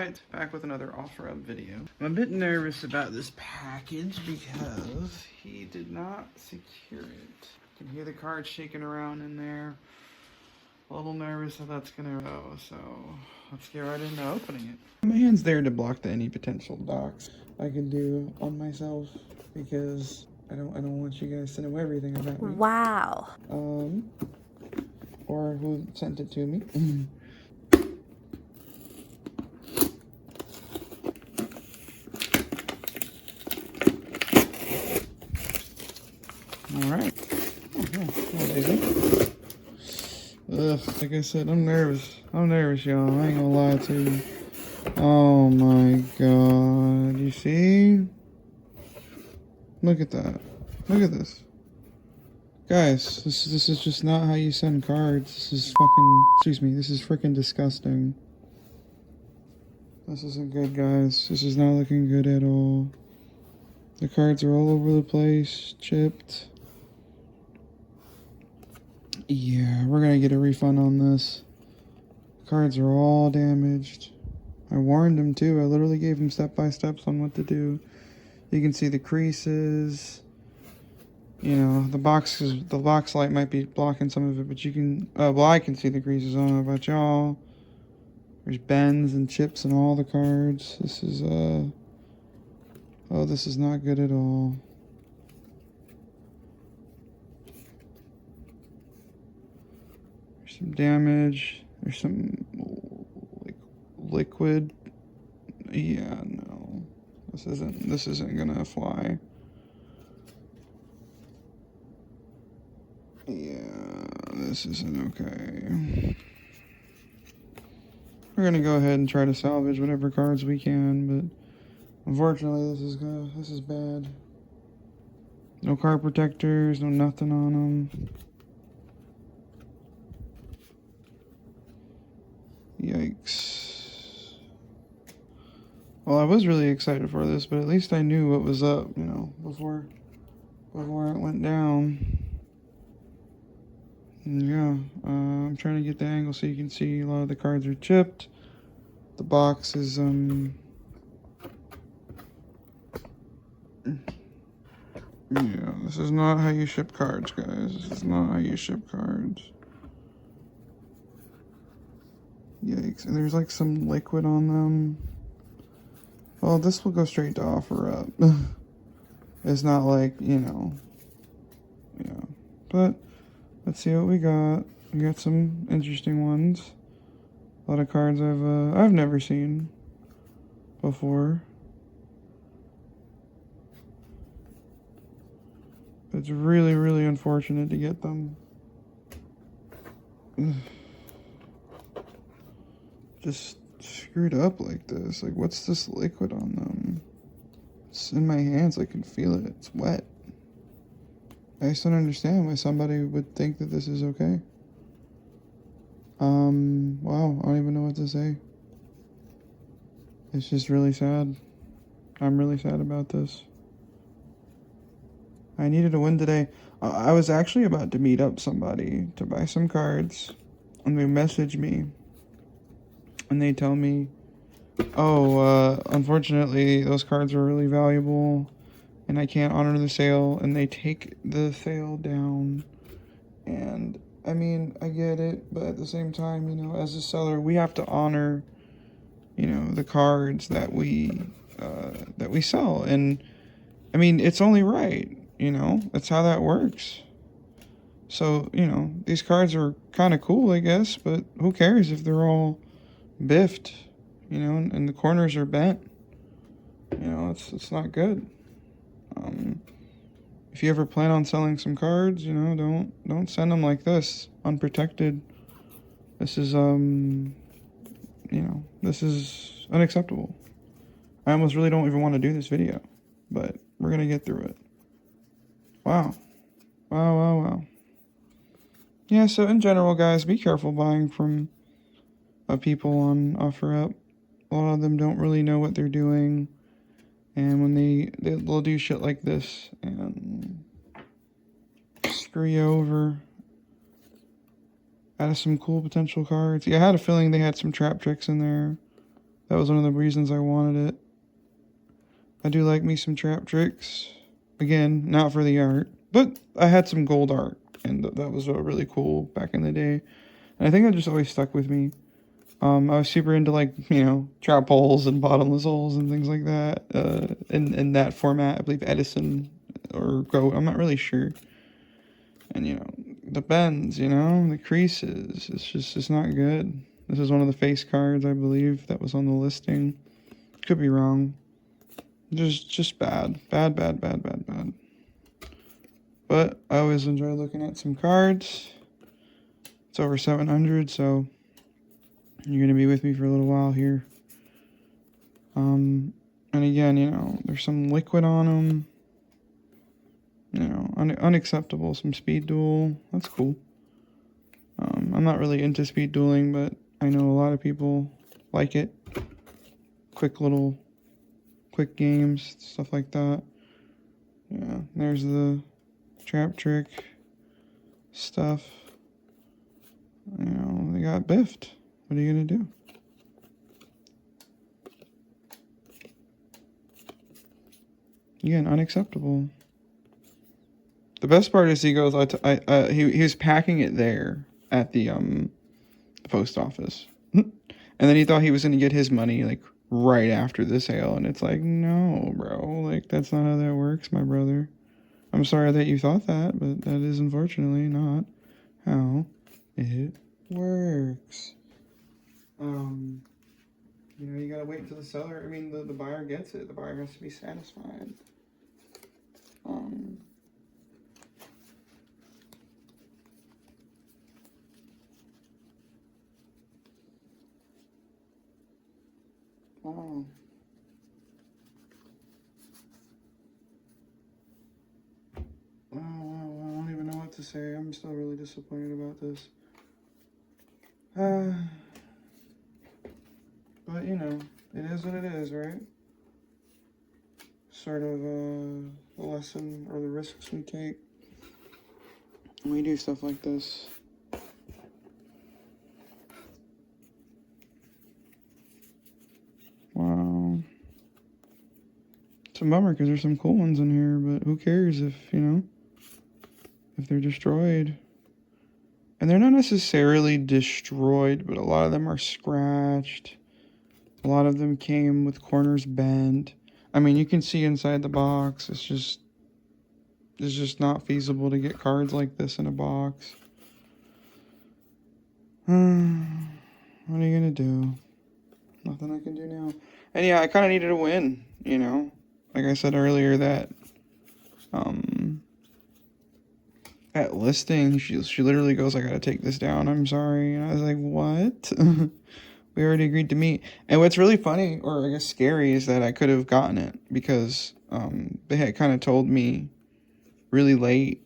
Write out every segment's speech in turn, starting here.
Alright, back with another OfferUp video. I'm a bit nervous about this package because he did not secure it. You can hear the card shaking around in there. A little nervous how that's gonna go, so let's get right into opening it. My hand's there to block any potential docks I can do on myself because I don't want you guys to know everything about me. Wow. Or who sent it to me. Alright. Oh, yeah. That was easy. Ugh, like I said, I'm nervous. I'm nervous, y'all. I ain't gonna lie to you. Oh my god. You see? Look at that. Look at this. Guys, this is just not how you send cards. This is fucking... Excuse me. This is freaking disgusting. This isn't good, guys. This is not looking good at all. The cards are all over the place. Chipped. Yeah, we're gonna get a refund on this. Cards are all damaged. I warned him too. I literally gave him step-by-steps on what to do. You can see the creases. You know, the box light might be blocking some of it, but you can, well, I can see the creases. I don't know about y'all. There's bends and chips in all the cards. This is, oh, this is not good at all. There's some damage. There's some, like, liquid. Yeah, no. This isn't gonna fly. Yeah, this isn't okay. We're gonna go ahead and try to salvage whatever cards we can, but unfortunately this is bad. No card protectors, no nothing on them. Yikes. Well, I was really excited for this, but at least I knew what was up, you know, before it went down. Yeah, I'm trying to get the angle so you can see a lot of the cards are chipped. The box is, yeah, this is not how you ship cards, guys. This is not how you ship cards. Yikes, and there's like some liquid on them. Well, this will go straight to OfferUp. It's not like, you know, yeah, but let's see what we got. We got some interesting ones. A lot of cards I've never seen before. It's really, really unfortunate to get them. Just screwed up like this. Like, what's this liquid on them? It's in my hands. I can feel it. It's wet. I just don't understand why somebody would think that this is okay. Wow, I don't even know what to say. It's just really sad. I'm really sad about this. I needed a win today. I was actually about to meet up somebody to buy some cards, and they message me, and they tell me, oh, unfortunately, those cards are really valuable, and I can't honor the sale, and they take the sale down. And I mean, I get it, but at the same time, you know, as a seller, we have to honor, you know, the cards that we sell. And I mean, it's only right, you know, that's how that works. So, you know, these cards are kind of cool, I guess, but who cares if they're all biffed, you know, and the corners are bent. You know, it's not good. If you ever plan on selling some cards, you know, don't send them like this, unprotected. This is, you know, this is unacceptable. I almost really don't even want to do this video, but we're going to get through it. Wow. Wow, wow, wow. Yeah, so in general, guys, be careful buying from people on OfferUp. A lot of them don't really know what they're doing. And when they'll do shit like this and screw you over out of some cool potential cards. Yeah, I had a feeling they had some trap tricks in there That was one of the reasons I wanted it. I do like me some trap tricks. Again, not for the art, but I had some gold art, and that was really cool back in the day. And I think that just always stuck with me. I was super into, like, you know, trap holes and bottomless holes and things like that. In that format, I believe Edison or Go, I'm not really sure. And, you know, the bends, you know, the creases, it's not good. This is one of the face cards, I believe, that was on the listing. Could be wrong. Just bad. Bad. But I always enjoy looking at some cards. It's over 700, so you're going to be with me for a little while here. And again, you know, there's some liquid on them. You know, unacceptable. Some speed duel. That's cool. I'm not really into speed dueling, but I know a lot of people like it. Quick games, stuff like that. Yeah, there's the trap trick stuff. You know, they got biffed. What are you gonna do? Again, unacceptable. The best part is he goes, he was packing it there at the post office, and then he thought he was gonna get his money like right after the sale, and it's like, no, bro, like that's not how that works, my brother. I'm sorry that you thought that, but that is unfortunately not how it works. You know, you gotta wait until the seller, I mean, the buyer gets it. The buyer has to be satisfied. Wow. Oh, wow, I don't even know what to say. I'm still really disappointed about this. But, you know, it is what it is, right? Sort of the lesson or the risks we take when we do stuff like this. Wow. It's a bummer because there's some cool ones in here, but who cares if, you know, if they're destroyed. And they're not necessarily destroyed, but a lot of them are scratched. A lot of them came with corners bent. I mean, you can see inside the box. It's just not feasible to get cards like this in a box. What are you gonna do? Nothing I can do now. And yeah, I kind of needed a win, you know? Like I said earlier, that at listing, she literally goes, I gotta take this down, I'm sorry. And I was like, what? We already agreed to meet. And what's really funny, or I guess scary, is that I could have gotten it because they had kind of told me really late,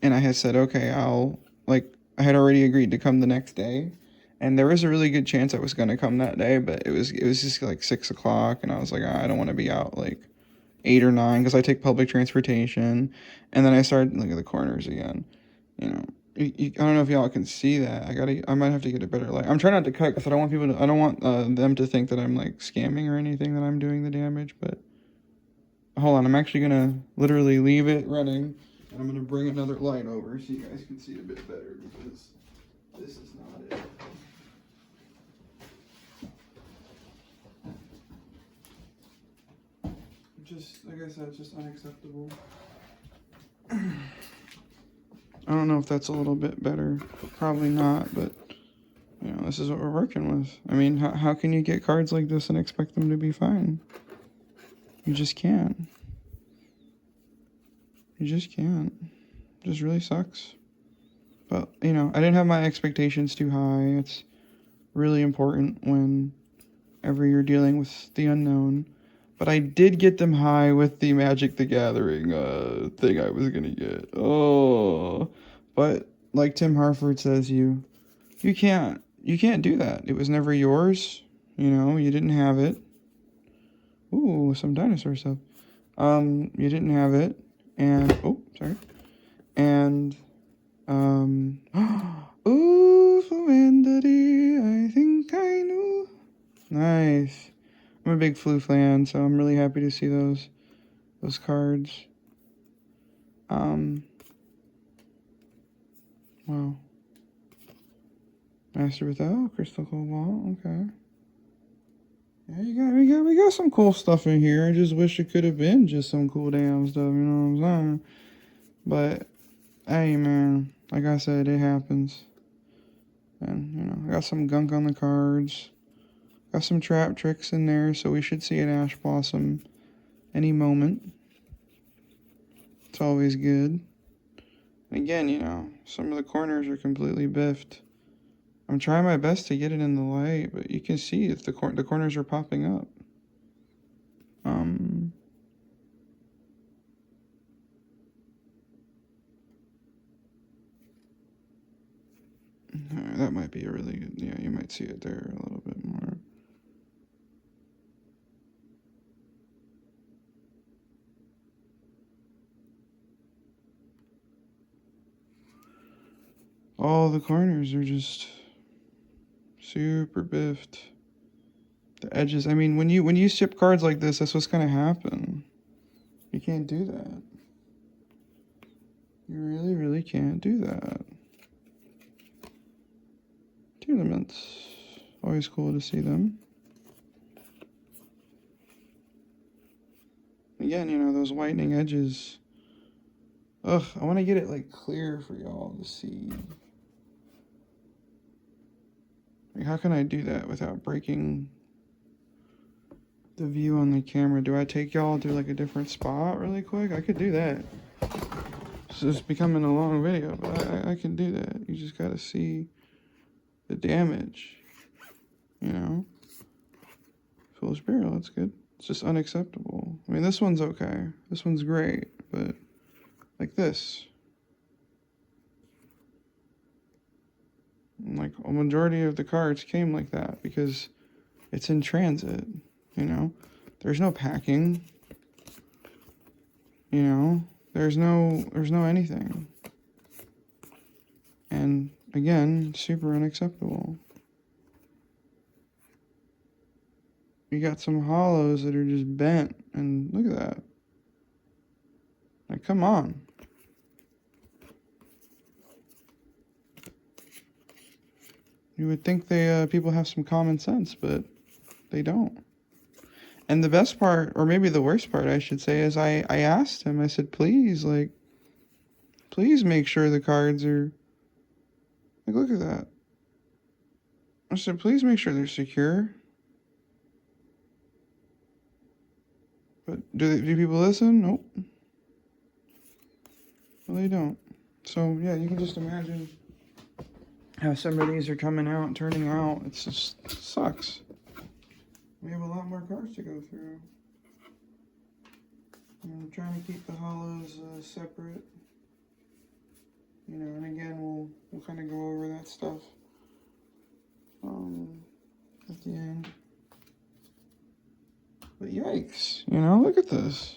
and I had said, okay, I had already agreed to come the next day, and there was a really good chance I was going to come that day, but it was just like 6 o'clock, and I was like, I don't want to be out like 8 or 9 because I take public transportation, and then I started looking at the corners again, you know. I don't know if y'all can see that. I might have to get a better light. I'm trying not to cut because I don't want them to think that I'm like scamming or anything, that I'm doing the damage, but hold on, I'm actually gonna literally leave it running, and I'm gonna bring another light over so you guys can see a bit better, because this is not it. Just, like I said, just unacceptable. I don't know if that's a little bit better. Probably not, but, you know, this is what we're working with. I mean, how can you get cards like this and expect them to be fine? You just can't. You just can't. It just really sucks. But, you know, I didn't have my expectations too high. It's really important whenever you're dealing with the unknown. But I did get them high with the Magic the Gathering thing I was gonna get. Oh, but like Tim Harford says, you can't do that. It was never yours. You know, you didn't have it. Ooh, some dinosaur stuff. You didn't have it, and oh, sorry, and ooh, Vendity, I think I knew. Nice. I'm a big Flu fan, so I'm really happy to see those cards. Wow. Master without crystal cobalt. Okay. Yeah, we got some cool stuff in here. I just wish it could have been just some cool damn stuff. You know what I'm saying? But hey, man, like I said, it happens. And you know, I got some gunk on the cards. Got some trap tricks in there, so we should see an Ash Blossom any moment. It's always good. And again, you know, some of the corners are completely biffed. I'm trying my best to get it in the light, but you can see if the corners are popping up. That might be a really good, yeah, you might see it there a little bit more. All the corners are just super biffed. The edges, I mean, when you ship cards like this, that's what's gonna happen. You can't do that. You really, really can't do that. Tournaments. Always cool to see them. Again, you know, those whitening edges. Ugh, I want to get it, like, clear for y'all to see. Like, how can I do that without breaking the view on the camera? Do I take y'all to, like, a different spot really quick? I could do that. It's becoming a long video, but I can do that. You just gotta see the damage, you know? Foolish Barrel, that's good. It's just unacceptable. I mean, this one's okay. This one's great, but like this. Like, a majority of the cards came like that because it's in transit, you know? There's no packing, you know? There's no anything. And again, super unacceptable. You got some hollows that are just bent, and look at that. Like, come on. You would think people have some common sense, but they don't. And the best part, or maybe the worst part, I should say, is I asked him, I said, please, like, please make sure the cards are, like, look at that. I said, please make sure they're secure. But do people listen? Nope. Well, they don't. So, yeah, you can just imagine how some of these are coming out and turning out. It just sucks. We have a lot more cards to go through. I'm trying to keep the hollows separate. You know, and again, we'll kind of go over that stuff at the end. But yikes, you know, look at this.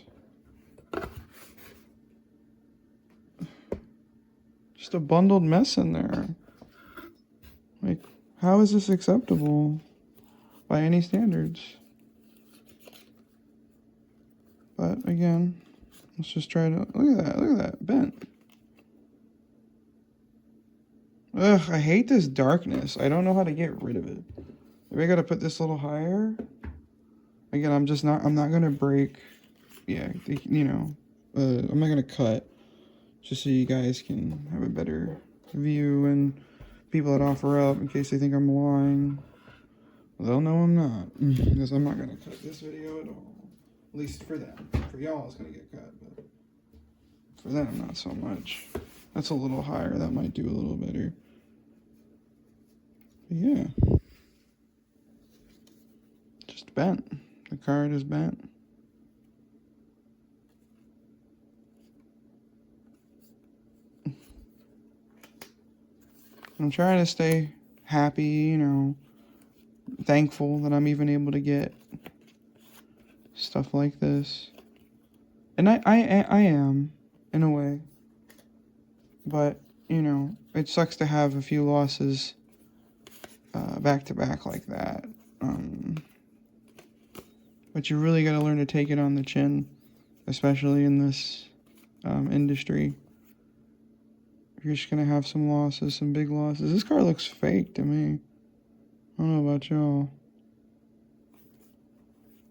Just a bundled mess in there. Like, how is this acceptable by any standards? But again, let's just try to, look at that, bent. Ugh, I hate this darkness. I don't know how to get rid of it. Maybe I gotta put this a little higher. Again, I'm not gonna break, yeah, you know, I'm not gonna cut, just so you guys can have a better view, and people that OfferUp, in case they think I'm lying, they'll know I'm not, because I'm not gonna cut this video at all, at least for them. For y'all, it's gonna get cut, but for them, not so much. That's a little higher, that might do a little better. But yeah. Just bent. The card is bent. I'm trying to stay happy, you know, thankful that I'm even able to get stuff like this. And I am, in a way. But, you know, it sucks to have a few losses back to back like that. But you really got to learn to take it on the chin, especially in this industry. You're just going to have some losses, some big losses. This car looks fake to me. I don't know about y'all.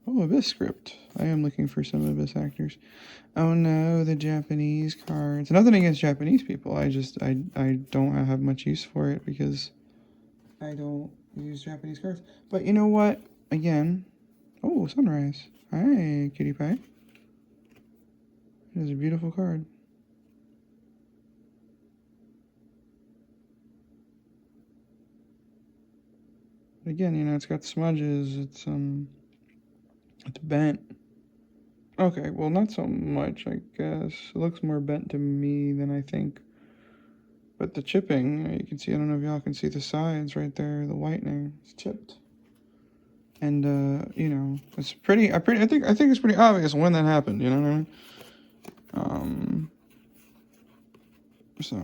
Oh, Abyss script. I am looking for some Abyss actors. Oh no, the Japanese cards. Nothing against Japanese people. I don't have much use for it because I don't use Japanese cards. But you know what? Again, oh, Sunrise. Hi, Kitty Pie. It is a beautiful card. Again, you know, it's got smudges. It's bent. Okay, well, not so much, I guess. It looks more bent to me than I think. But the chipping, you can see, I don't know if y'all can see the sides right there, the whitening. It's chipped. And, you know, it's pretty, I think it's pretty obvious when that happened, you know what I mean? So,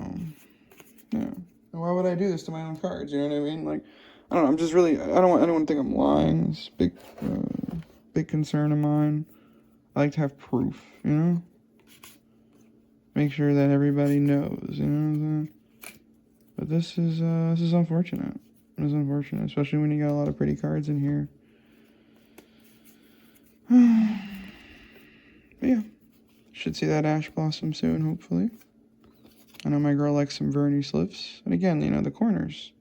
yeah. Why would I do this to my own cards, you know what I mean? Like, I don't know, I'm just really, I don't want anyone to think I'm lying. It's a big concern of mine. I like to have proof, you know? Make sure that everybody knows, you know what I'm saying? But this is unfortunate. It's unfortunate, especially when you got a lot of pretty cards in here. But yeah, should see that Ash Blossom soon, hopefully. I know my girl likes some Vernice lifts. And again, you know, the corners.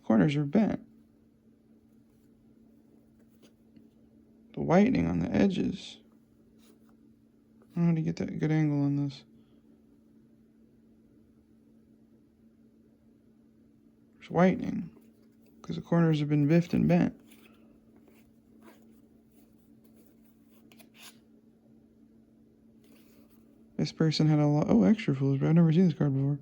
The corners are bent. The whitening on the edges. I don't know how to get that good angle on this. There's whitening. Because the corners have been biffed and bent. This person had a lot. Oh, extra fools, but I've never seen this card before.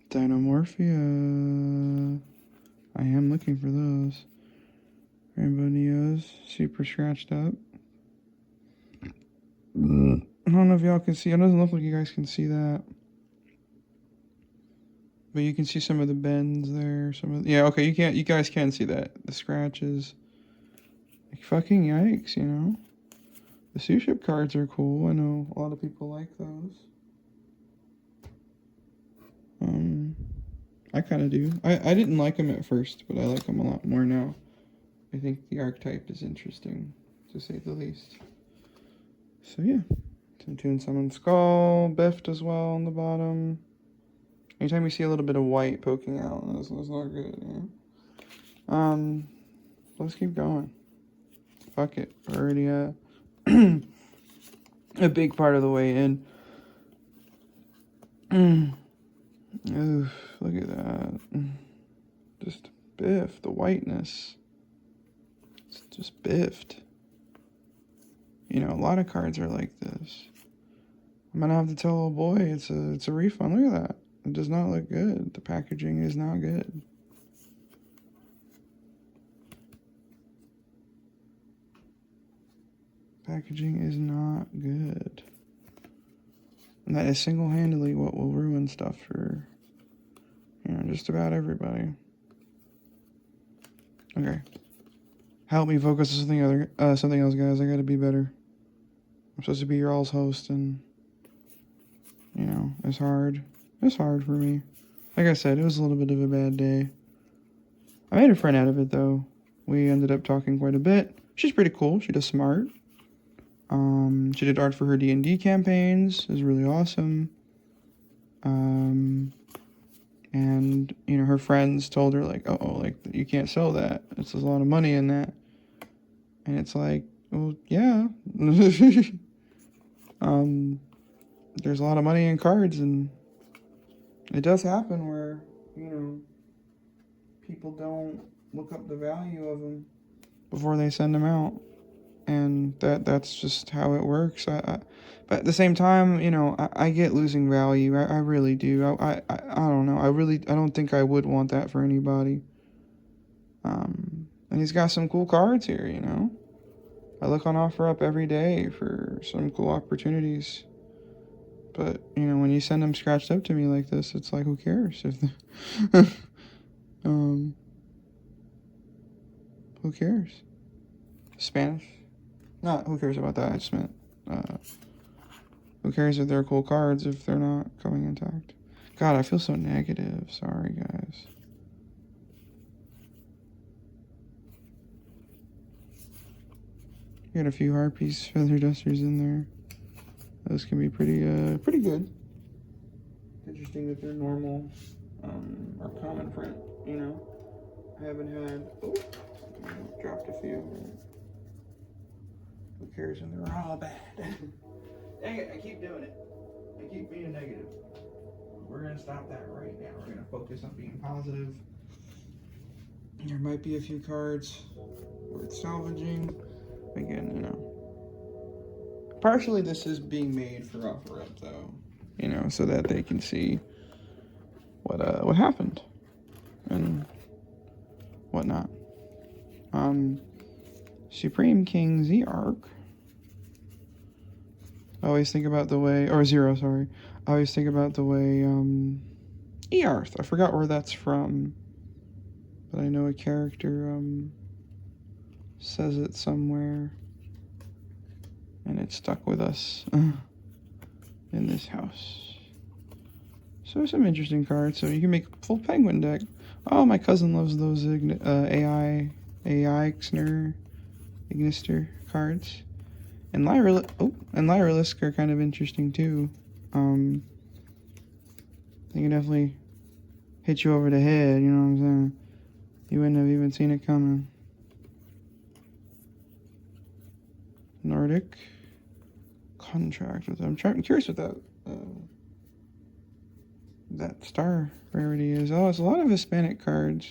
Dinomorphia. I am looking for those. Rainbow Neos, super scratched up. I don't know if y'all can see. It doesn't look like you guys can see that. But you can see some of the bends there. Yeah, okay, you guys can see that. The scratches. Like, fucking yikes, you know? The Suship cards are cool. I know a lot of people like those. I kind of do. I didn't like them at first, but I like them a lot more now. I think the archetype is interesting, to say the least. So yeah. Toon Summon Skull, biffed as well on the bottom. Anytime you see a little bit of white poking out, that's not good, you know? Let's keep going. Fuck it. We're already a big part of the way in. Oof, look at that. Just biffed. The whiteness. It's just biffed. You know, a lot of cards are like this. I'm gonna have to tell old boy it's a refund. Look at that. It does not look good. The packaging is not good. Packaging is not good. And that is single-handedly what will ruin stuff for, you know, just about everybody. Okay. Help me focus on something else, guys. I gotta be better. I'm supposed to be your all's host, and, you know, it's hard. It's hard for me. Like I said, it was a little bit of a bad day. I made a friend out of it, though. We ended up talking quite a bit. She's pretty cool. She does smart. She did art for her D&D campaigns. It was really awesome. And, you know, her friends told her, like, oh, like, you can't sell that. There's a lot of money in that. And it's like, well, yeah. There's a lot of money in cards, and it does happen where, you know, people don't look up the value of them before they send them out. And that's just how it works. But at the same time, you know, I get losing value. I really do. I don't know. I don't think I would want that for anybody. And he's got some cool cards here, you know. I look on OfferUp every day for some cool opportunities. But, you know, when you send them scratched up to me like this, it's like, who cares? If who cares? Spanish? Not, who cares about that? I just meant, who cares if they're cool cards if they're not coming intact? God, I feel so negative. Sorry, guys. Got a few Harpies feather dusters in there. Those can be pretty good. Interesting that they're normal, or common print, you know. I haven't had, dropped a few. Who cares when they're all bad? Dang it, I keep doing it. I keep being negative. We're gonna stop that right now. We're gonna focus on being positive. There might be a few cards worth salvaging. Again, you know. Partially this is being made for OfferUp though. You know, so that they can see what happened and whatnot. Supreme King Z-Arc. I always think about the way, or Zero, sorry. I always think about the way, Earth. I forgot where that's from, but I know a character, says it somewhere, and it stuck with us in this house. So some interesting cards. So you can make a full penguin deck. Oh, my cousin loves those Ignister cards. And Lyrilisk are kind of interesting too. They can definitely hit you over the head, you know what I'm saying? You wouldn't have even seen it coming. Nordic contract with them. I'm curious what that star rarity is. Oh, it's a lot of Hispanic cards.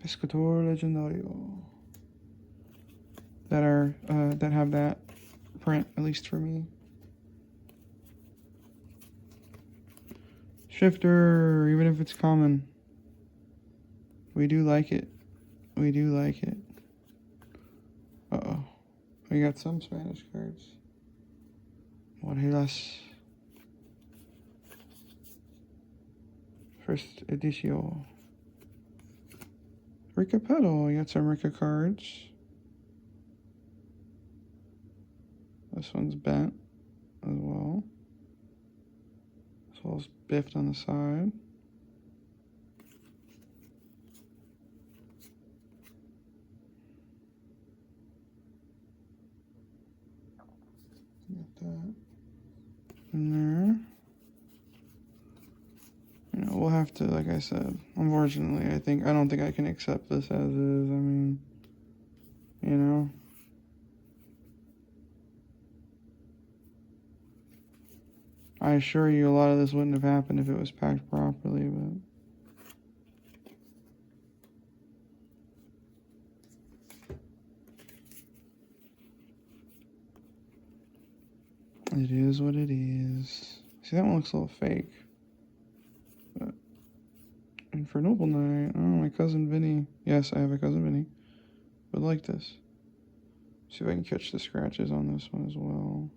Pescador Legendario. That have that print, at least for me. Shifter, even if it's common. We do like it. We do like it. Uh-oh. We got some Spanish cards. Morelas. First edition. Rika Petal. You got some Rika cards. This one's bent as well. As well as biffed on the side. Got that in there. You know, we'll have to, like I said, unfortunately, I don't think I can accept this as is. I mean, you know. I assure you a lot of this wouldn't have happened if it was packed properly, but... It is what it is. See, that one looks a little fake. But... And for Noble Knight, oh, my cousin Vinny. Yes, I have a cousin Vinny. Would like this. See if I can catch the scratches on this one as well.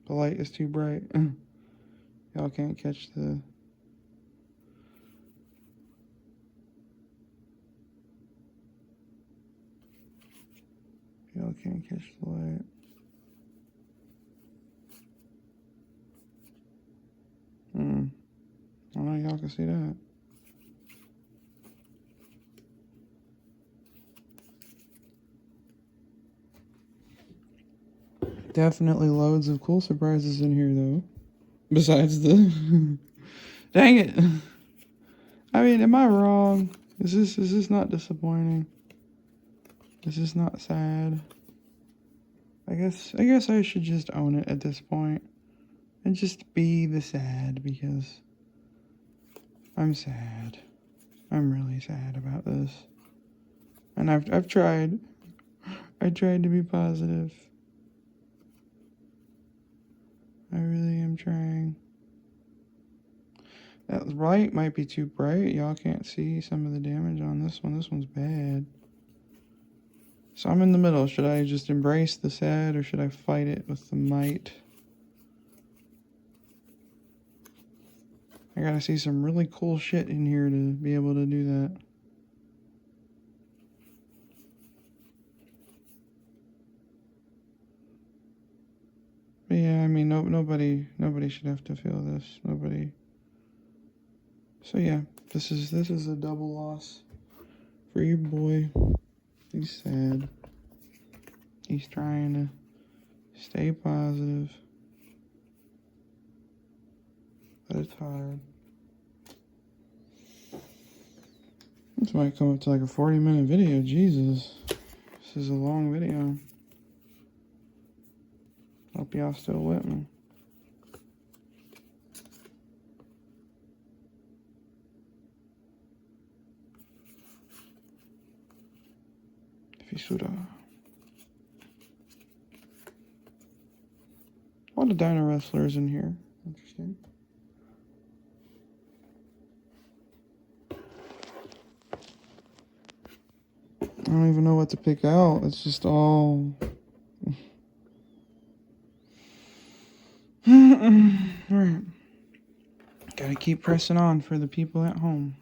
The light is too bright. Y'all can't catch the... Y'all can't catch the light. I don't know, y'all can see that. Definitely loads of cool surprises in here, though. Besides the... Dang it! I mean, am I wrong? Is this not disappointing? Is this not sad? I guess I should just own it at this point. And just be the sad, because... I'm sad. I'm really sad about this. And I've tried. I tried to be positive. I really am trying. That light might be too bright. Y'all can't see some of the damage on this one. This one's bad. So I'm in the middle. Should I just embrace the sad or should I fight it with the might? I gotta see some really cool shit in here to be able to do that. But yeah, I mean, nobody should have to feel this. Nobody. So yeah, this is a double loss for your boy. He's sad. He's trying to stay positive. But it's hard. This might come up to like a 40-minute video. Jesus. This is a long video. Hope y'all still with me. Fisura. A lot of dino wrestlers in here. Interesting. I don't even know what to pick out. It's just all... Alright. Gotta keep pressing on for the people at home.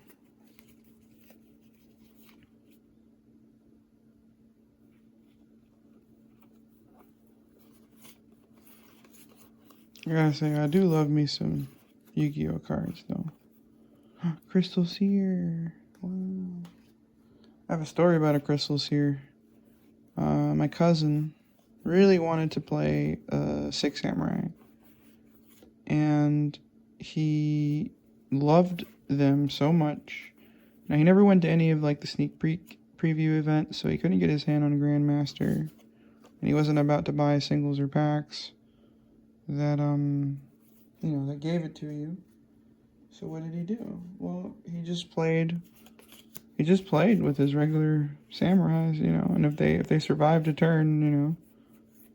I gotta say, I do love me some Yu-Gi-Oh cards, though. Crystal Seer. Wow. I have a story about a Crystal Seer. My cousin really wanted to play Six Samurai. And he loved them so much. Now, he never went to any of, like, the sneak preview events, so he couldn't get his hand on Grandmaster. And he wasn't about to buy singles or packs that, that gave it to you. So what did he do? Well, he just played with his regular samurais, and if they survived a turn,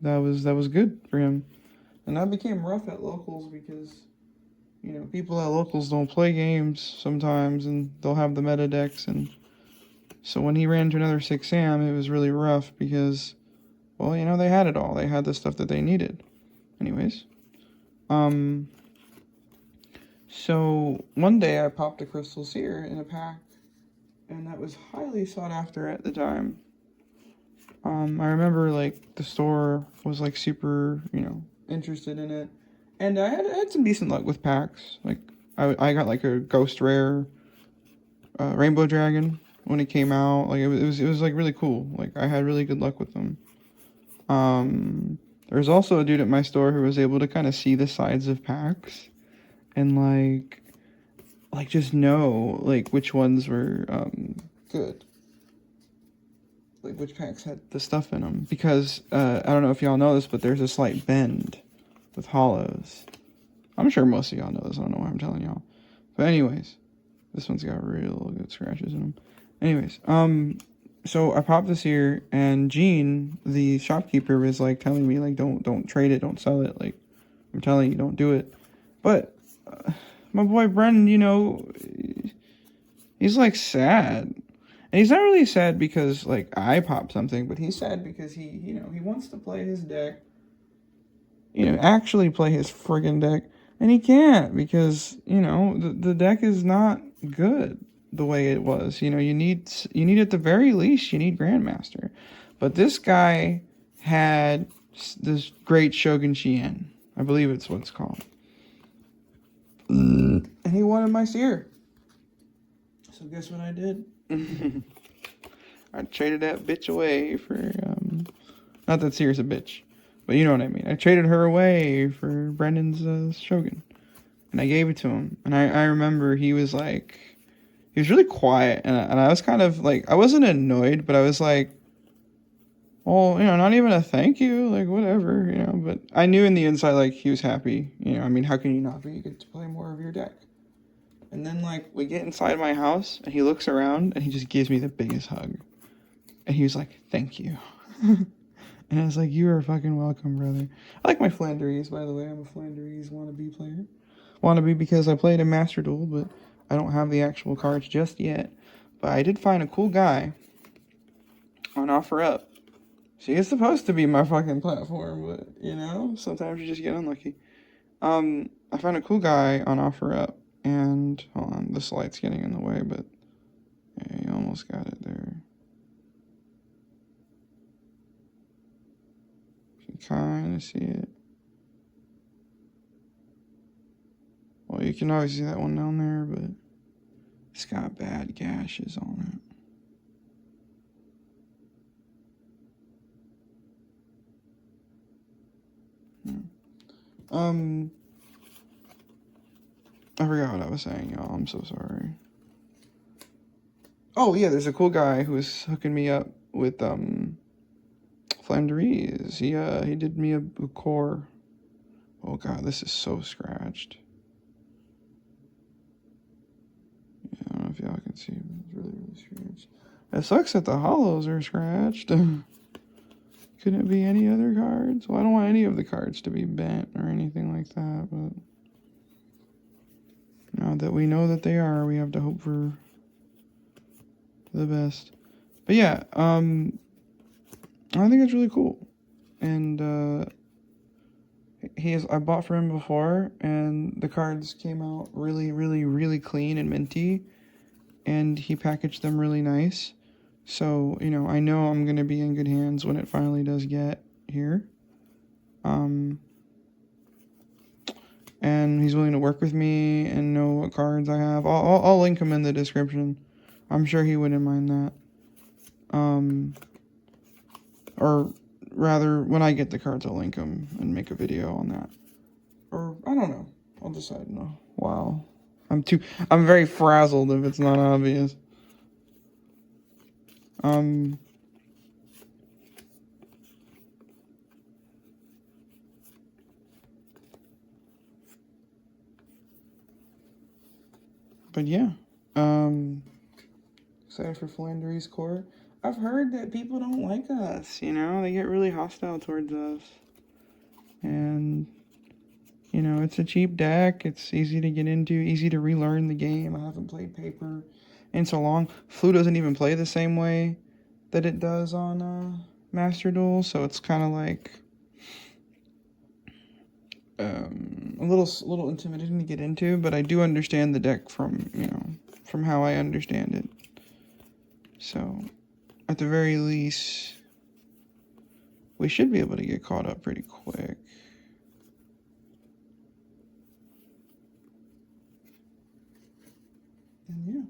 that was good for him. And that became rough at locals because, people at locals don't play games sometimes, and they'll have the meta decks, and so when he ran into another 6 Sam, it was really rough because, well, they had it all. They had the stuff that they needed. Anyways, so one day I popped a Crystal Seer in a pack, and that was highly sought after at the time. I remember, like, the store was, like, super, interested in it, and I had some decent luck with packs. Like, I got, like, a ghost rare Rainbow Dragon when it came out. Like, it was like really cool. Like, I had really good luck with them. There was also a dude at my store who was able to kind of see the sides of packs and like just know, like, which ones were good. Like, which packs had the stuff in them. Because, I don't know if y'all know this, but there's a slight bend with hollows. I'm sure most of y'all know this. I don't know why I'm telling y'all. But anyways, this one's got real good scratches in them. Anyways, so I popped this here, and Gene, the shopkeeper, was, like, telling me, like, don't trade it, don't sell it. Like, I'm telling you, don't do it. But my boy Brendan, he's, like, sad. And he's not really sad because, like, I popped something, but he's sad because he wants to play his deck, actually play his friggin' deck, and he can't because, the deck is not good the way it was. You need at the very least, you need Grandmaster. But this guy had this great Shogun Shien. I believe it's what it's called. And he wanted my Seer. So guess what I did? I traded that bitch away for, not that Seer's a bitch, but you know what I mean. I traded her away for Brendan's Shogun. And I gave it to him. And I remember he was really quiet. And I was kind of like, I wasn't annoyed, but I was like, well, not even a thank you, like, whatever, But I knew in the inside, like, he was happy. I mean, how can you not be? You get to play more of your deck. And then, like, we get inside my house, and he looks around, and he just gives me the biggest hug. And he was like, thank you. And I was like, you are fucking welcome, brother. I like my Flanders, by the way. I'm a Flanders wannabe player. Wannabe because I played a Master Duel, but I don't have the actual cards just yet. But I did find a cool guy on OfferUp. She is supposed to be my fucking platform, but, you know, sometimes you just get unlucky. I found a cool guy on OfferUp, and, hold on, this light's getting in the way, but, yeah, you almost got it there. You can kind of see it. Well, you can always see that one down there, but it's got bad gashes on it. I forgot what I was saying, y'all. I'm so sorry. Oh, yeah, there's a cool guy who was hooking me up with, Flandreese. He did me a core. Oh, God, this is so scratched. Yeah, I don't know if y'all can see, but it's really, really scratched. It sucks that the hollows are scratched. Couldn't it be any other cards? Well, I don't want any of the cards to be bent or anything like that, but now that we know that they are, we have to hope for the best. But yeah, I think it's really cool. And I bought for him before, and the cards came out really, really, really clean and minty, and he packaged them really nice. So, you know, I know I'm going to be in good hands when it finally does get here. And he's willing to work with me and know what cards I have. I'll link him in the description. I'm sure he wouldn't mind that. Or rather, when I get the cards, I'll link them and make a video on that. Or, I don't know. I'll decide in a while. I'm very frazzled if it's not obvious. But yeah, excited for Flandreese Core. I've heard that people don't like us, you know, they get really hostile towards us. And, you know, it's a cheap deck, it's easy to get into, easy to relearn the game. I haven't played Paper in so long. Flu doesn't even play the same way that it does on Master Duel, so it's kind of like a little intimidating to get into, but I do understand the deck from, you know, from how I understand it. So, at the very least, we should be able to get caught up pretty quick. And yeah.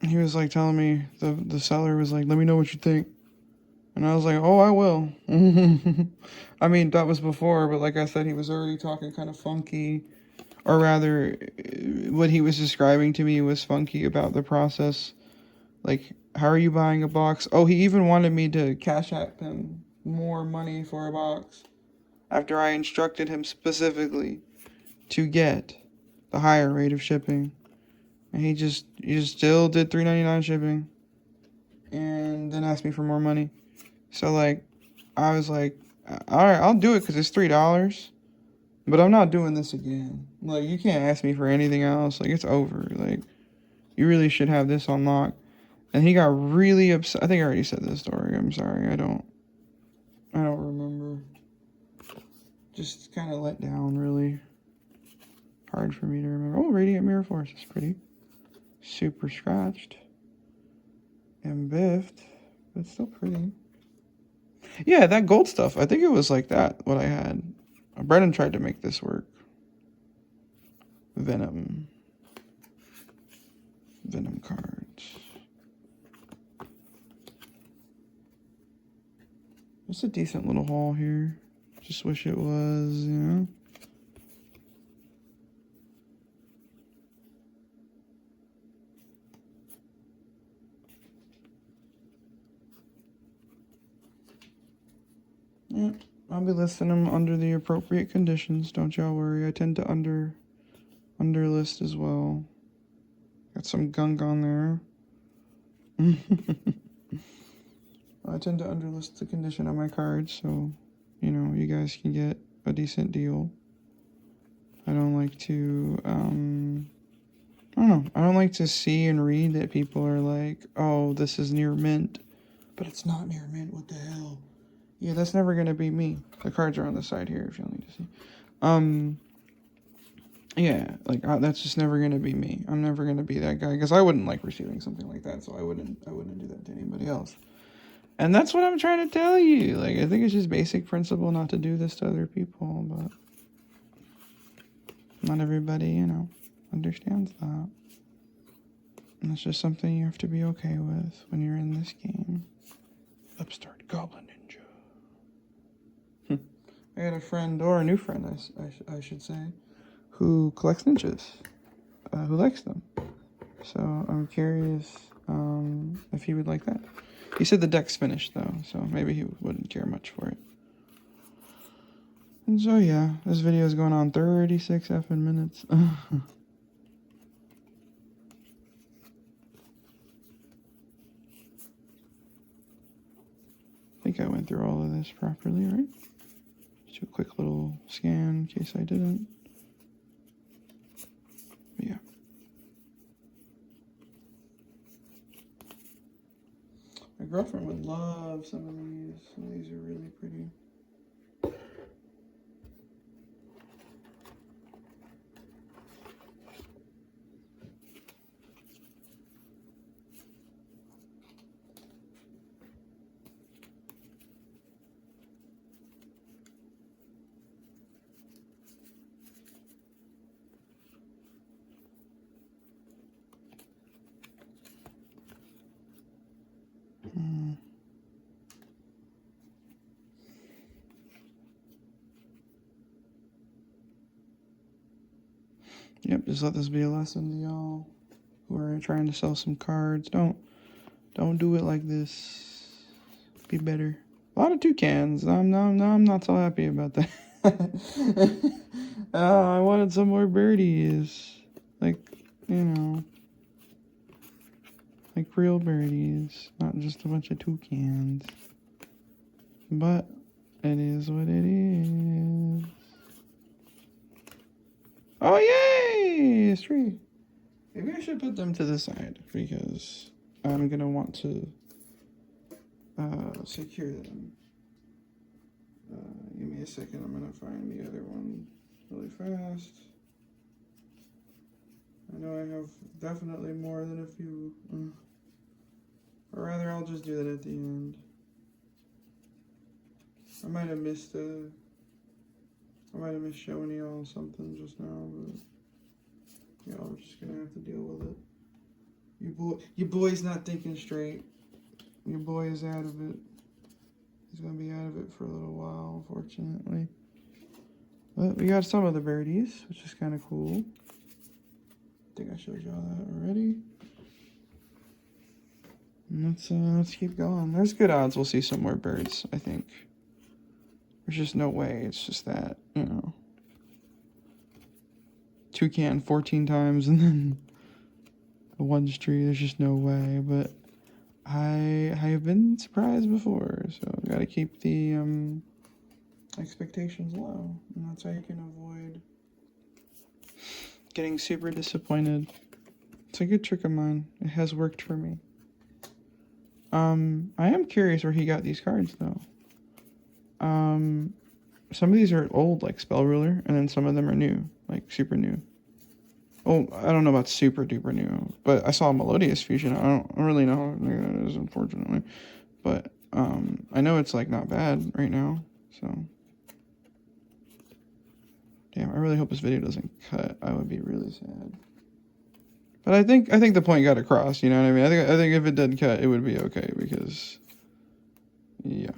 He was like telling me, the seller was like, let me know what you think. And I was like, oh, I will. I mean, that was before, but like I said, he was already talking kind of funky. Or rather, what he was describing to me was funky about the process. Like, how are you buying a box? Oh, he even wanted me to cash app him more money for a box after I instructed him specifically to get the higher rate of shipping. And he just still did $3.99 shipping and then asked me for more money. So, like, I was like, all right, I'll do it because it's $3. But I'm not doing this again. Like, you can't ask me for anything else. Like, it's over. Like, you really should have this on lock. And he got really upset. I think I already said this story. I'm sorry. I don't remember. Just kind of let down, really. Hard for me to remember. Oh, Radiant Mirror Force is pretty. Super scratched. And biffed. But still pretty. Yeah, that gold stuff. I think it was like that, what I had. Brennan tried to make this work. Venom cards. It's a decent little haul here. Just wish it was, you know. Yeah, I'll be listing them under the appropriate conditions. Don't y'all worry. I tend to Underlist as well. Got some gunk on there. I tend to underlist the condition on my cards, so, you know, you guys can get a decent deal. I don't like to, I don't know. I don't like to see and read that people are like, oh, this is near mint. But it's not near mint, what the hell? Yeah, that's never going to be me. The cards are on the side here if you'll need to see. Yeah, like, that's just never going to be me. I'm never going to be that guy, because I wouldn't like receiving something like that, so I wouldn't do that to anybody else. And that's what I'm trying to tell you. Like, I think it's just basic principle not to do this to other people, but not everybody, you know, understands that. And that's just something you have to be okay with when you're in this game. Upstart Goblin Ninja. I got a friend, or a new friend, I should say, who collects ninjas, who likes them. So I'm curious if he would like that. He said the deck's finished, though, so maybe he wouldn't care much for it. And so, yeah, this video is going on 36 effing minutes. I think I went through all of this properly, right? Just do a quick little scan in case I didn't. But yeah. My girlfriend would love some of these. Some of these are really pretty. Yep, just let this be a lesson to y'all who are trying to sell some cards. Don't do it like this. Be better. A lot of toucans. I'm not so happy about that. Oh, I wanted some more birdies. Like, you know, like real birdies, not just a bunch of toucans. But it is what it is. Oh, yay! It's free. Maybe I should put them to the side because I'm going to want to secure them. Give me a second. I'm going to find the other one really fast. I know I have definitely more than a few. Or rather, I'll just do that at the end. I might have missed showing y'all something just now, but yeah, I'm just gonna have to deal with it. Your boy's not thinking straight. Your boy is out of it. He's gonna be out of it for a little while, unfortunately. But we got some of the birdies, which is kind of cool. I think I showed y'all that already. And let's keep going. There's good odds we'll see some more birds, I think. There's just no way. It's just that, you know. Toucan 14 times and then the one tree. There's just no way. But I have been surprised before, so gotta keep the expectations low, and that's how you can avoid getting super disappointed. It's a good trick of mine. It has worked for me. I am curious where he got these cards though. Some of these are old, like Spell Ruler, and then some of them are new, like super new. Oh, I don't know about super duper new, but I saw Melodious Fusion. I don't really know how new that is, unfortunately. But I know it's like not bad right now. So, damn, I really hope this video doesn't cut. I would be really sad. But I think the point got across. You know what I mean? I think if it did cut, it would be okay because, yeah,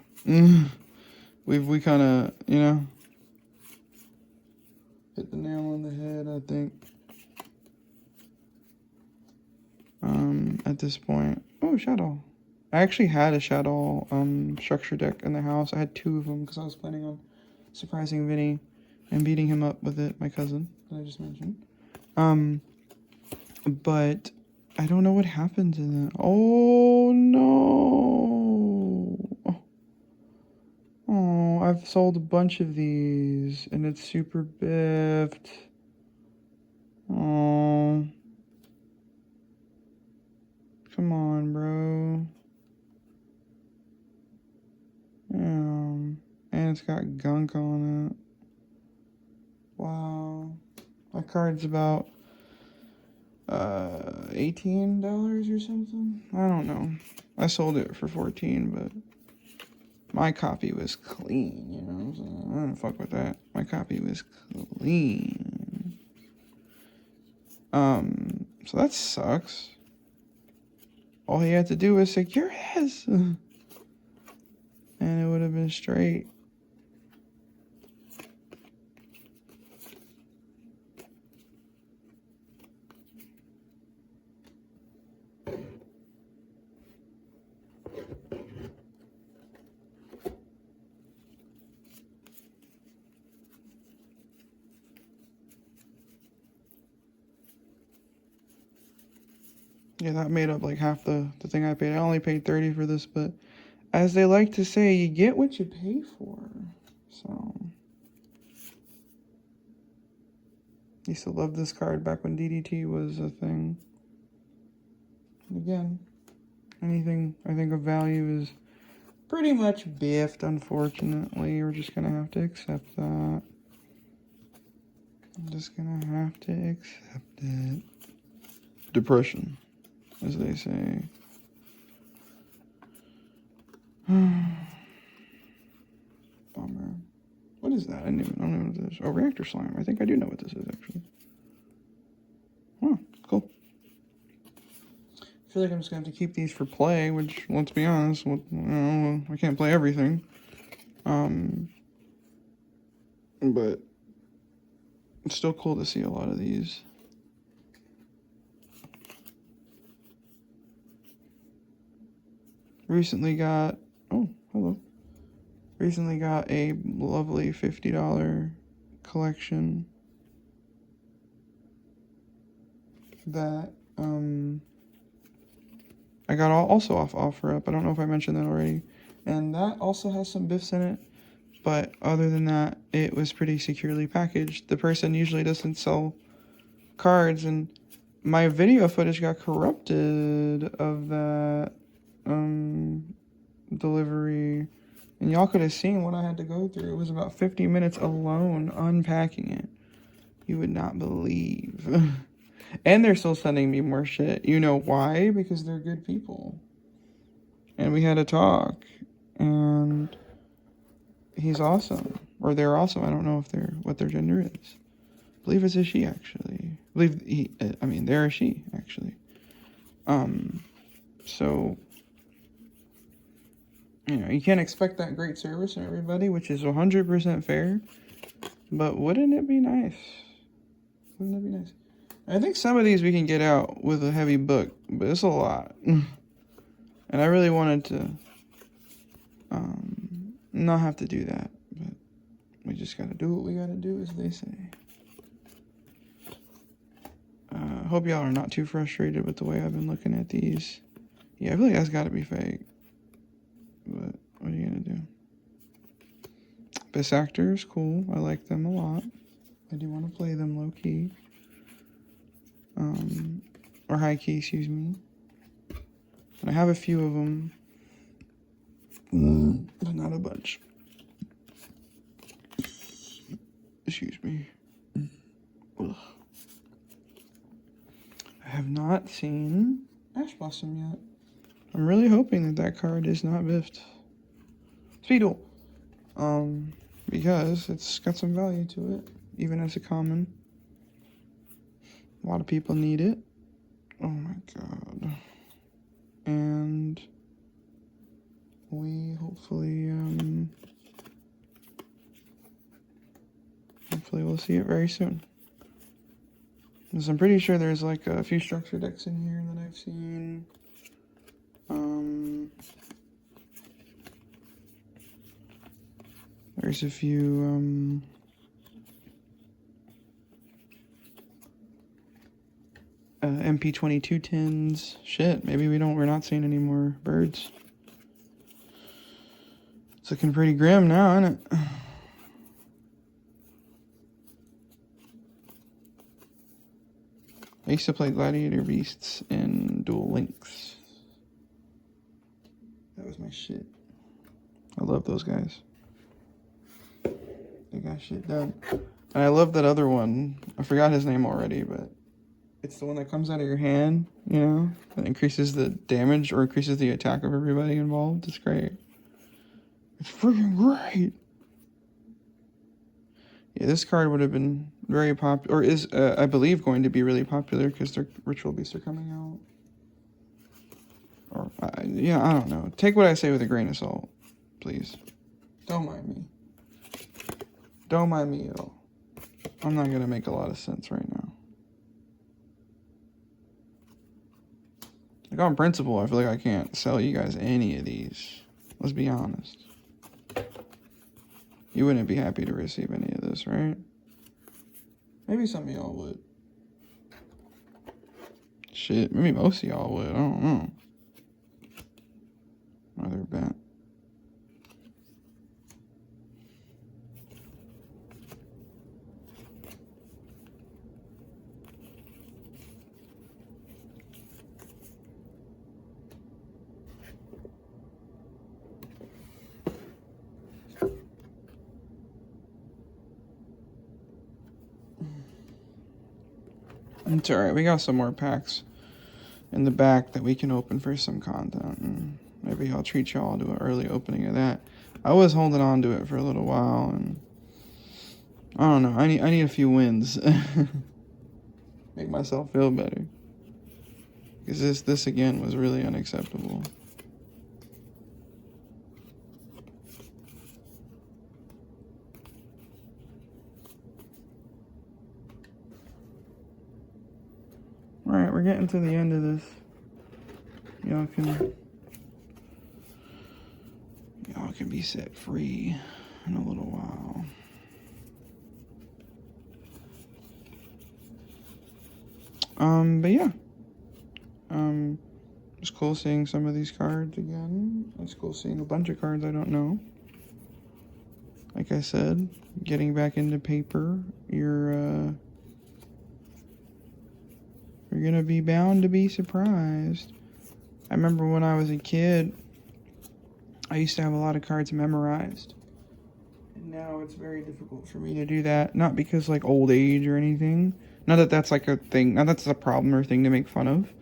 we kind of, you know, hit the nail on the head. I think. At this point. Oh, Shadow. I actually had a Shadow structure deck in the house. I had 2 of them because I was planning on surprising Vinny and beating him up with it, my cousin that I just mentioned. But I don't know what happened to that. Oh no. Oh, I've sold a bunch of these and it's super biffed. Oh. Come on, bro. And it's got gunk on it. Wow. My card's about $18 or something. I don't know. I sold it for 14, but my copy was clean, you know what I'm saying? I don't fuck with that. My copy was clean. So that sucks. All he had to do was secure his. And it would have been straight. Yeah, that made up like half the thing I paid. I only paid 30 for this, but as they like to say, you get what you pay for. So, used to love this card back when DDT was a thing. And again, anything I think of value is pretty much biffed, unfortunately. We're just gonna have to accept that. I'm just gonna have to accept it. Depression, as they say. Bummer. What is that? I don't even know what this is. Oh, reactor slime. I think I do know what this is, actually. Huh, cool. I feel like I'm just gonna have to keep these for play, which, let's be honest, I can't play everything. But it's still cool to see a lot of these. Recently got, oh, hello. Recently got a lovely $50 collection that, I got also off OfferUp. I don't know if I mentioned that already. And that also has some biffs in it. But other than that, it was pretty securely packaged. The person usually doesn't sell cards, and my video footage got corrupted of that delivery. And y'all could have seen what I had to go through. It was about 50 minutes alone unpacking it. You would not believe. And they're still sending me more shit. You know why? Because they're good people. And we had a talk. And he's awesome. Or they're awesome. I don't know if what their gender is. I believe it's a she, actually. They're a she, actually. So, you can't expect that great service from everybody, which is 100% fair. But wouldn't it be nice? Wouldn't it be nice? I think some of these we can get out with a heavy book, but it's a lot. And I really wanted to not have to do that, but we just gotta do what we gotta do, as they say. Hope y'all are not too frustrated with the way I've been looking at these. Yeah, I feel like that's gotta be fake. But what are you gonna do? Best actor is cool. I like them a lot. I do want to play them low key. Or high key, excuse me. And I have a few of them. But not a bunch. Excuse me. Ugh. I have not seen Ash Blossom yet. I'm really hoping that card is not biffed. Speedle. Because it's got some value to it, even as a common. A lot of people need it. Oh my god. And we hopefully we'll see it very soon. Because I'm pretty sure there's like a few structure decks in here that I've seen. There's a few MP22 tins. Shit, maybe we're not seeing any more birds. It's looking pretty grim now, isn't it? I used to play Gladiator Beasts and Duel Links. That was my shit. I love those guys. They got shit done. And I love that other one. I forgot his name already, but it's the one that comes out of your hand, you know? That increases the damage or increases the attack of everybody involved. It's great. It's freaking great! Yeah, this card would have been very popular, or is, I believe, going to be really popular because their Ritual Beasts are coming out. Or, yeah, I don't know. Take what I say with a grain of salt, please. Don't mind me. Don't mind me at all. I'm not going to make a lot of sense right now. Like, on principle, I feel like I can't sell you guys any of these. Let's be honest. You wouldn't be happy to receive any of this, right? Maybe some of y'all would. Shit, maybe most of y'all would. I don't know. Another bat. It's alright, we got some more packs in the back that we can open for some content, and maybe I'll treat y'all to an early opening of that. I was holding on to it for a little while, and I don't know, I need a few wins. Make myself feel better. Because this again was really unacceptable. Alright, we're getting to the end of this. Y'all can be set free in a little while. But yeah. It's cool seeing some of these cards again. It's cool seeing a bunch of cards I don't know. Like I said, getting back into paper, you're gonna be bound to be surprised. I remember when I was a kid, I used to have a lot of cards memorized. And now it's very difficult for me to do that. Not because, like, old age or anything. Not that that's, like, a thing. Not that's a problem or thing to make fun of.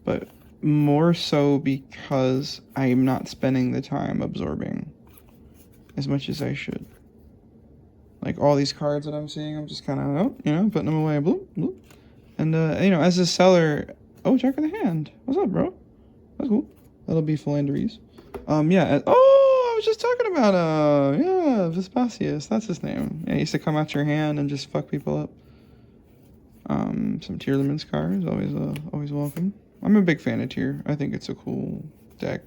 But more so because I am not spending the time absorbing as much as I should. Like, all these cards that I'm seeing, I'm just kind of, putting them away. Bloop, bloop. And, as a seller... Oh, Jack of the Hand. What's up, bro? That's cool. That'll be Philanderies. I was just talking about, Vespasius. That's his name. Yeah, he used to come out your hand and just fuck people up. Some Tierlemans cards, always welcome. I'm a big fan of Tier. I think it's a cool deck.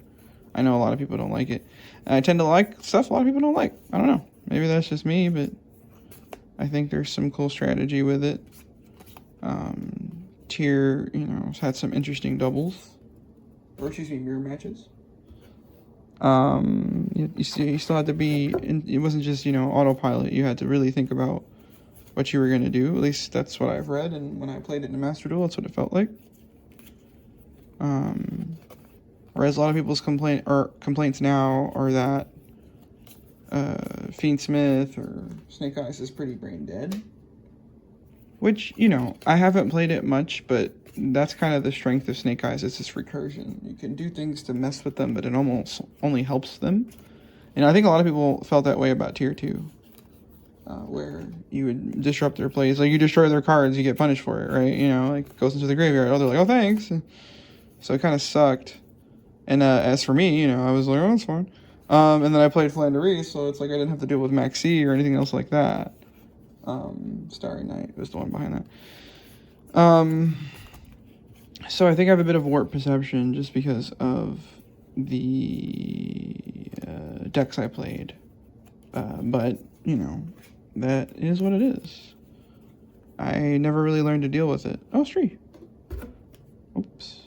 I know a lot of people don't like it. And I tend to like stuff a lot of people don't like. I don't know. Maybe that's just me, but I think there's some cool strategy with it. Tier, has had some interesting doubles. Or, mirror matches. You still had to be, it wasn't just, autopilot. You had to really think about what you were going to do. At least that's what I've read, and when I played it in a Master Duel, that's what it felt like. Whereas a lot of people's complaints now are that Fiend Smith or Snake Eyes is pretty brain dead. Which, I haven't played it much, but that's kind of the strength of Snake Eyes. It's this recursion. You can do things to mess with them, but it almost only helps them. And I think a lot of people felt that way about Tier 2. Where you would disrupt their plays. Like, you destroy their cards, you get punished for it, right? Like, goes into the graveyard. Oh, they're like, oh, thanks. So it kind of sucked. And as for me, I was like, oh, that's fine. And then I played Philanderies, so it's like I didn't have to deal with Maxi or anything else like that. Starry Night was the one behind that. So I think I have a bit of warp perception just because of the decks I played. But, that is what it is. I never really learned to deal with it. Oh, Stree. Oops.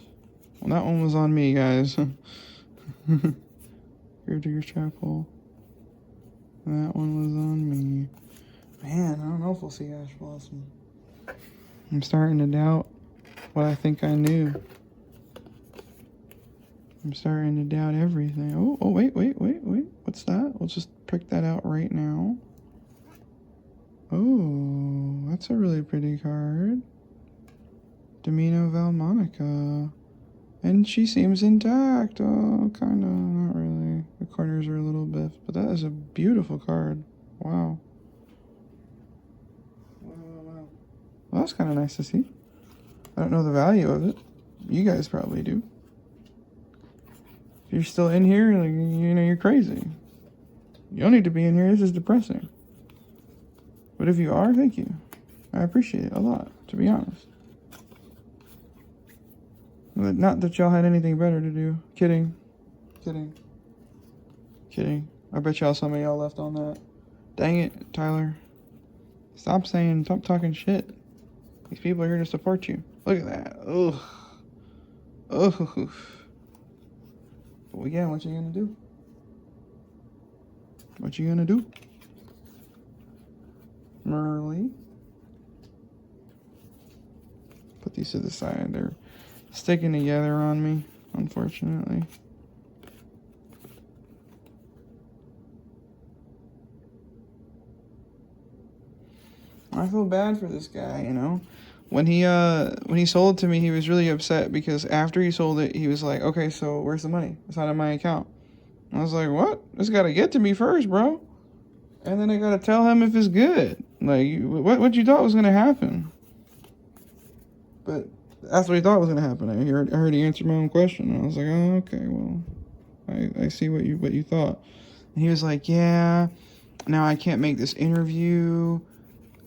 Well, that one was on me, guys. Here to your chapel. That one was on me. Man, I don't know if we'll see Ash Blossom. I'm starting to doubt what I think I knew. I'm starting to doubt everything. Oh, wait. What's that? We'll just pick that out right now. Oh, that's a really pretty card. Domino Valmonica. And she seems intact. Oh, kind of, not really. The corners are a little biffed, but that is a beautiful card. Wow. Wow. Well, that's kind of nice to see. I don't know the value of it. You guys probably do. If you're still in here, like, you know, you're crazy. You don't need to be in here. This is depressing. But if you are, thank you. I appreciate it a lot, to be honest. But not that y'all had anything better to do. Kidding. I bet y'all some of y'all left on that. Dang it, Tyler. Stop talking shit. These people are here to support you. Look at that. Ugh. Well, yeah, what you gonna do? Merly. Put these to the side. They're sticking together on me, unfortunately. I feel bad for this guy, you know. When he sold it to me, he was really upset because after he sold it, he was like, "Okay, so where's the money? It's not in my account." I was like, "What? It's got to get to me first, bro." And then I got to tell him if it's good. Like, what you thought was going to happen? But that's what he thought was going to happen. I heard he answered my own question. And I was like, "Oh, okay, well, I see what you thought." And he was like, "Yeah, now I can't make this interview.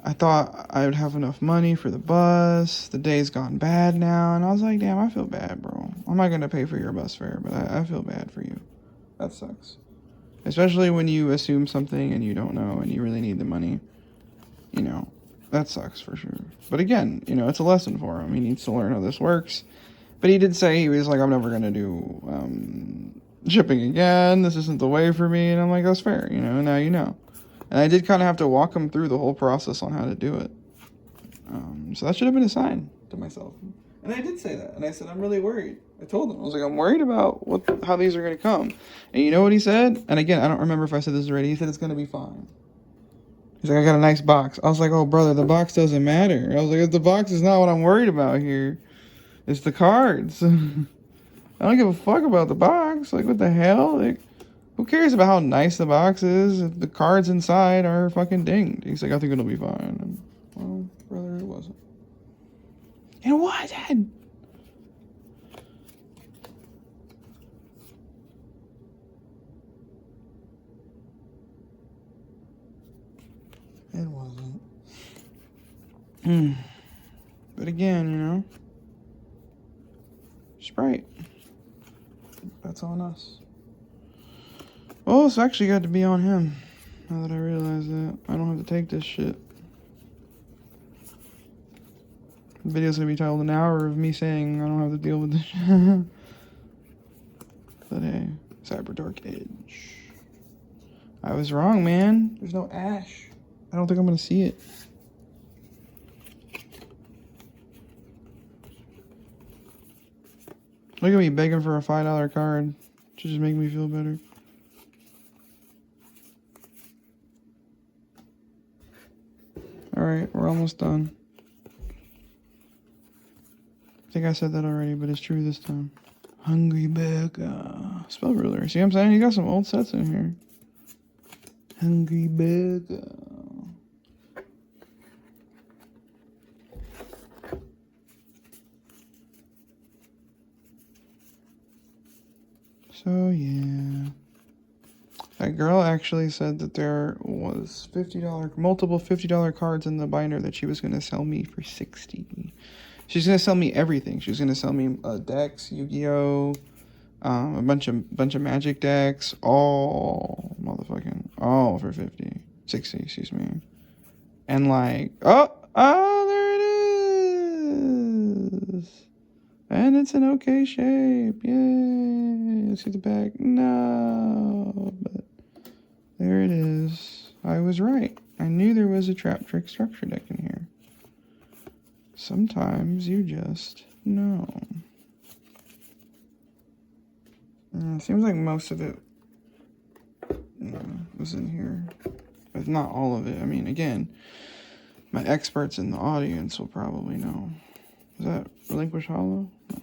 I thought I would have enough money for the bus. The day's gone bad now." And I was like, "Damn, I feel bad, bro. I'm not going to pay for your bus fare, but I feel bad for you. That sucks. Especially when you assume something and you don't know and you really need the money. You know, that sucks for sure." But again, you know, it's a lesson for him. He needs to learn how this works. But he did say, he was like, "I'm never going to do shipping again. This isn't the way for me." And I'm like, "That's fair. You know, now you know." And I did kind of have to walk him through the whole process on how to do it. So that should have been a sign to myself. And I did say that. And I said, "I'm really worried." I told him, I was like, "I'm worried about how these are going to come." And you know what he said? And again, I don't remember if I said this already. He said, "It's going to be fine." He's like, "I got a nice box." I was like, "Oh, brother, the box doesn't matter." I was like, "If the box is not what I'm worried about here, it's the cards." I don't give a fuck about the box. Like, what the hell? Like, who cares about how nice the box is if the cards inside are fucking dinged? He's like, "I think it'll be fine." And, well, brother, it wasn't. It wasn't. It wasn't. But again, you know, Sprite. That's on us. Oh, it's actually got to be on him. Now that I realize that. I don't have to take this shit. The video's gonna be titled "An Hour of Me Saying I Don't Have to Deal with this shit." But hey, Cyber Dark Edge. I was wrong, man. There's no Ash. I don't think I'm gonna see it. Look at me begging for a $5 card to just make me feel better. Alright, we're almost done. I think I said that already, but it's true this time. Hungry Becca. Spell ruler. See what I'm saying? You got some old sets in here. Hungry Becca. So, yeah. That girl actually said that there was multiple $50 cards in the binder that she was going to sell me for $60. She's going to sell me everything. She was going to sell me decks, Yu-Gi-Oh, a bunch of Magic decks, all for 60, excuse me. And like, oh, there it is. And it's an okay shape. Yay. Let's see the back. No. But there it is. I was right. I knew there was a trap trick structure deck in here. Sometimes you just know. Seems like most of it was in here. But not all of it. I mean, again, my experts in the audience will probably know. Is that Relinquish Hollow? No.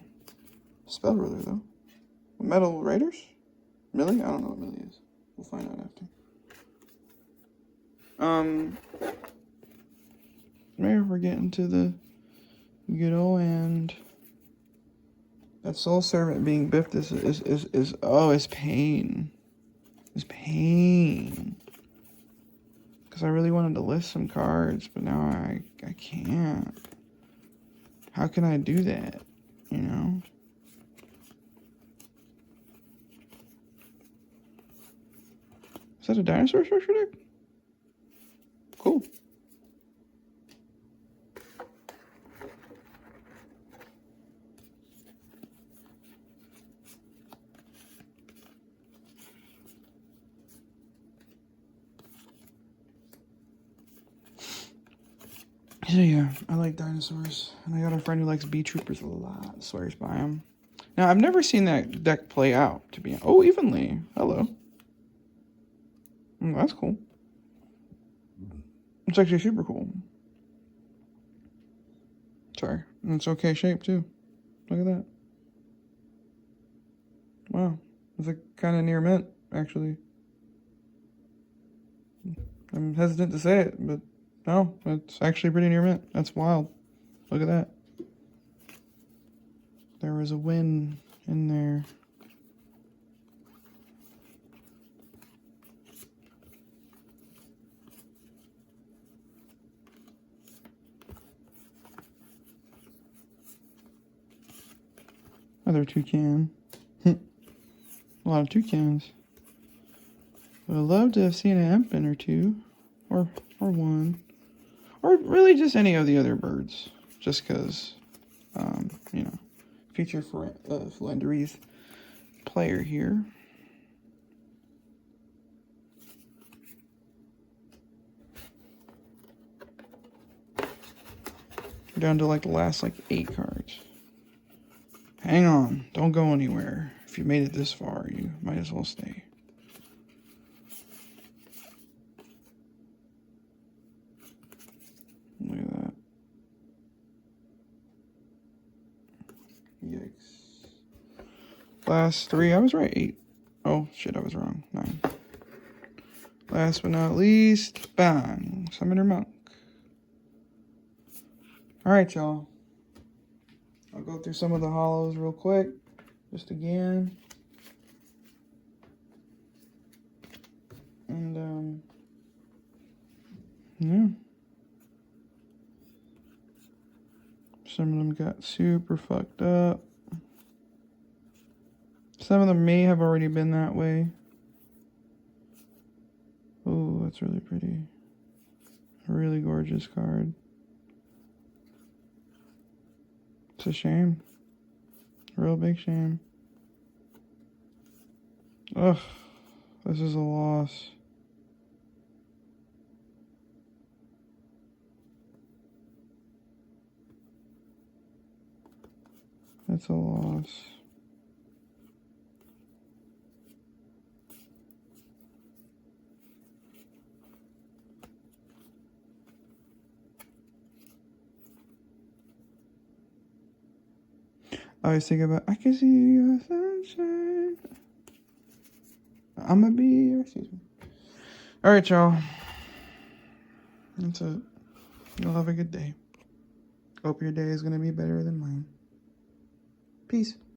Spell Ruler, though. Metal Raiders? Millie? I don't know what Millie is. We'll find out after. Maybe we're getting to the Yugioh, and that Soul Servant being biffed is pain. It's pain. Because I really wanted to list some cards, but now I can't. How can I do that? You know? Is that a dinosaur structure deck? Cool. So yeah, I like dinosaurs. And I got a friend who likes bee troopers a lot, swears by them. Now, I've never seen that deck play out, to be honest. Oh, Evenly. Hello. That's cool. It's actually super cool. Sorry. And it's okay shape, too. Look at that. Wow. It's like kind of near mint, actually. I'm hesitant to say it, but no, it's actually pretty near mint. That's wild. Look at that. There was a win in there. Another toucan. A lot of toucans. Would have loved to have seen an Empin or two. Or one. Or really just any of the other birds. Just because, you know, future Philanderies player here. We're down to like the last 8 cards. Hang on, don't go anywhere. If you made it this far, you might as well stay. Look at that. Yikes. Last 3, I was right, 8. Oh, shit, I was wrong, 9. Last but not least, bang, Summoner Monk. Alright, y'all. I'll go through some of the hollows real quick. Just again. And, yeah. Some of them got super fucked up. Some of them may have already been that way. Oh, that's really pretty. A really gorgeous card. It's a shame. A real big shame. Ugh. This is a loss. That's a loss. I always think about, I can see your sunshine. I'ma be your season. Alright, y'all. That's it. You'll have a good day. Hope your day is going to be better than mine. Peace.